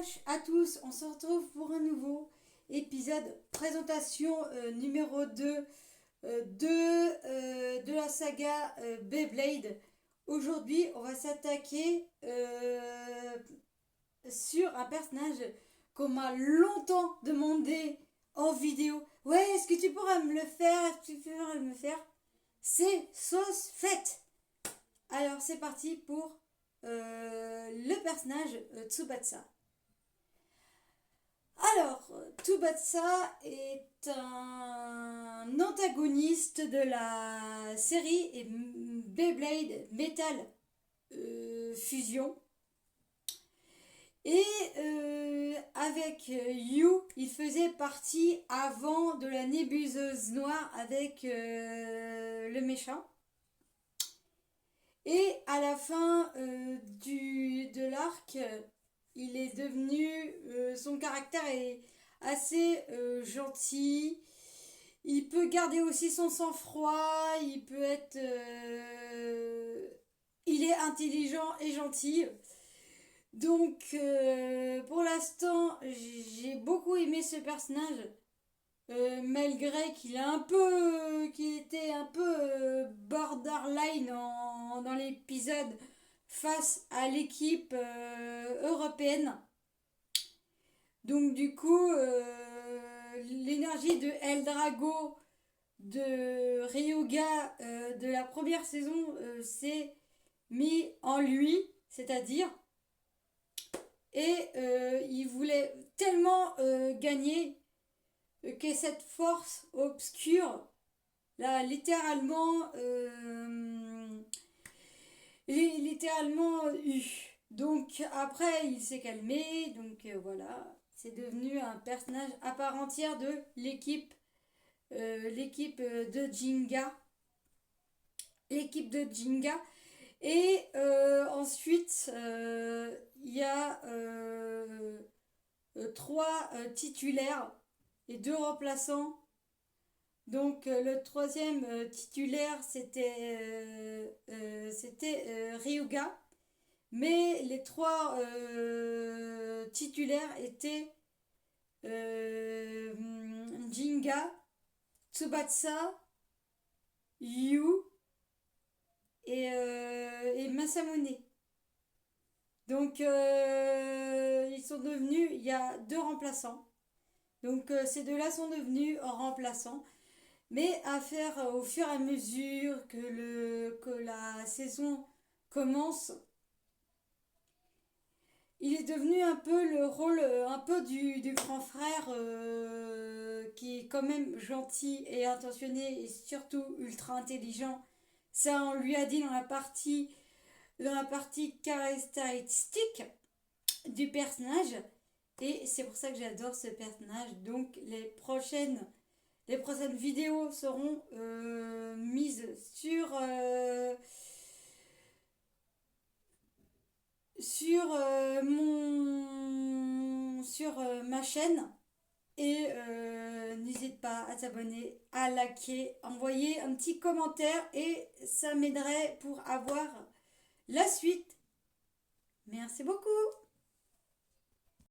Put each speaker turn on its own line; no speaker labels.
Wesh à tous, on se retrouve pour un nouveau épisode présentation numéro 2 de la saga Beyblade. Aujourd'hui, on va s'attaquer sur un personnage qu'on m'a longtemps demandé en vidéo. Ouais, est-ce que tu pourrais me le faire? Est-ce que tu pourrais me le faire? C'est Sauce Faite. Alors, c'est parti pour le personnage Tsubasa. Alors, Tsubasa est un antagoniste de la série Beyblade Metal Fusion. Et avec Yu, il faisait partie avant de la nébuleuse noire avec le méchant. Et à la fin de l'arc, il est devenu, son caractère est assez gentil. Il peut garder aussi son sang-froid. Il peut être, il est intelligent et gentil. Donc, pour l'instant, j'ai beaucoup aimé ce personnage. Malgré qu'il était un peu borderline dans l'épisode face à l'équipe européenne. Donc du coup, l'énergie de Eldrago de Ryuga de la première saison s'est mis en lui, c'est-à-dire, et il voulait tellement gagner que cette force obscure là littéralement eu. Donc après il s'est calmé, donc voilà, c'est devenu un personnage à part entière de l'équipe de Jinga, et ensuite il y a 3 titulaires et 2 remplaçants. Donc le troisième titulaire c'était Ryuga, mais les 3 titulaires étaient Jinga, Tsubasa, Yu et Masamune. Donc ils sont devenus, il y a 2 remplaçants. Donc ces 2-là sont devenus remplaçants. Mais à faire au fur et à mesure que la saison commence, il est devenu un peu le rôle un peu du grand frère qui est quand même gentil et attentionné et surtout ultra intelligent. Ça, on lui a dit dans la partie caractéristique du personnage. Et c'est pour ça que j'adore ce personnage. Donc les prochaines vidéos seront mises sur ma chaîne. Et n'hésite pas à t'abonner, à liker, envoyer un petit commentaire et ça m'aiderait pour avoir la suite. Merci beaucoup.